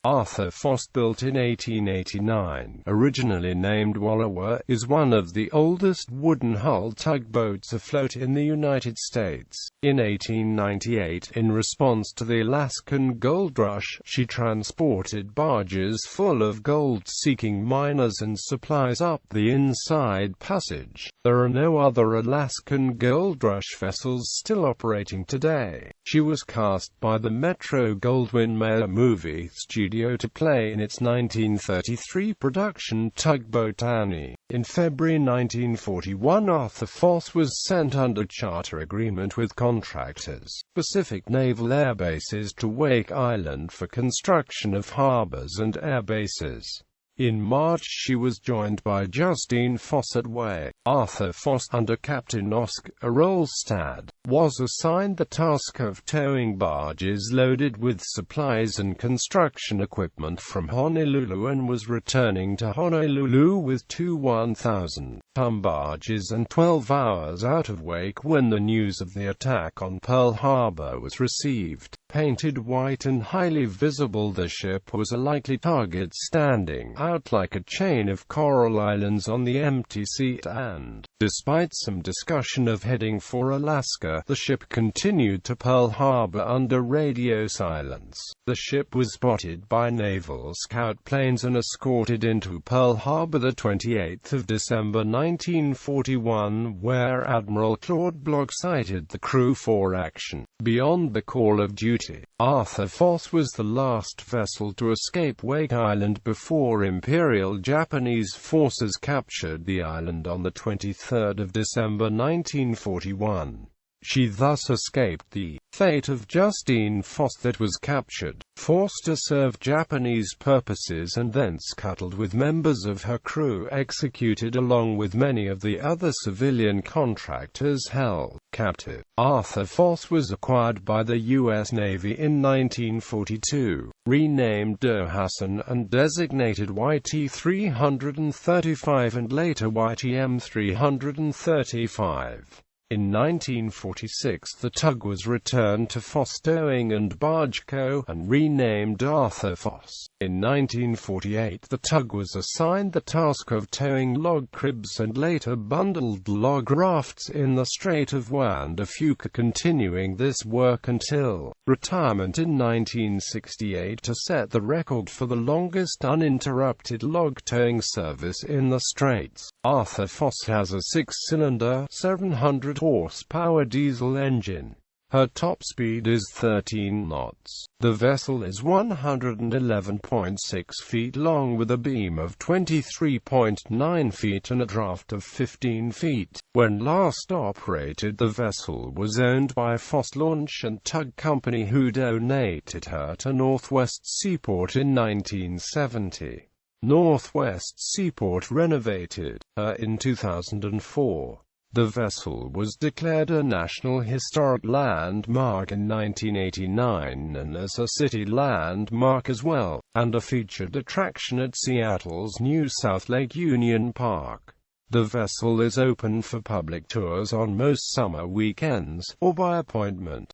Arthur Foss, built in 1889, originally named Wallowa, is one of the oldest wooden-hull tugboats afloat in the United States. In 1898, in response to the Alaskan Gold Rush, she transported barges full of gold-seeking miners and supplies up the Inside Passage. There are no other Alaskan Gold Rush vessels still operating today. She was cast by the Metro-Goldwyn-Mayer movie studio to play in its 1933 production Tugboat Annie. In February 1941, Arthur Foss was sent under charter agreement with contractors, Pacific Naval Air Bases, to Wake Island for construction of harbors and air bases. In March she was joined by Justine Foss at Wake. Arthur Foss, under Captain Oscar Rolstad, was assigned the task of towing barges loaded with supplies and construction equipment from Honolulu, and was returning to Honolulu with two 1,000-ton barges and 12 hours out of Wake when the news of the attack on Pearl Harbor was received. Painted white and highly visible, the ship was a likely target, standing out like a chain of coral islands on the empty sea, and, despite some discussion of heading for Alaska, the ship continued to Pearl Harbor under radio silence. The ship was spotted by naval scout planes and escorted into Pearl Harbor the 28th of December 1941, where Admiral Claude Bloch cited the crew for action beyond the call of duty. Arthur Foss was the last vessel to escape Wake Island before Imperial Japanese forces captured the island on the 23rd of December 1941. She thus escaped the fate of Justine Foss that was captured, forced to serve Japanese purposes, and thence scuttled with members of her crew executed along with many of the other civilian contractors held captive. Arthur Foss was acquired by the U.S. Navy in 1942, renamed De Hassan and designated YT-335 and later YTM-335. In 1946, the tug was returned to Foss Towing and Barge Co. and renamed Arthur Foss. In 1948, the tug was assigned the task of towing log cribs and later bundled log rafts in the Strait of Juan de Fuca, continuing this work until retirement in 1968 to set the record for the longest uninterrupted log towing service in the Straits. Arthur Foss has a 6-cylinder, 700-horsepower diesel engine. Her top speed is 13 knots. The vessel is 111.6 feet long with a beam of 23.9 feet and a draft of 15 feet. When last operated, the vessel was owned by Foss Launch and Tug Company, who donated her to Northwest Seaport in 1970. Northwest Seaport renovated her in 2004. The vessel was declared a National Historic Landmark in 1989 and as a city landmark as well, and a featured attraction at Seattle's new South Lake Union Park. The vessel is open for public tours on most summer weekends, or by appointment.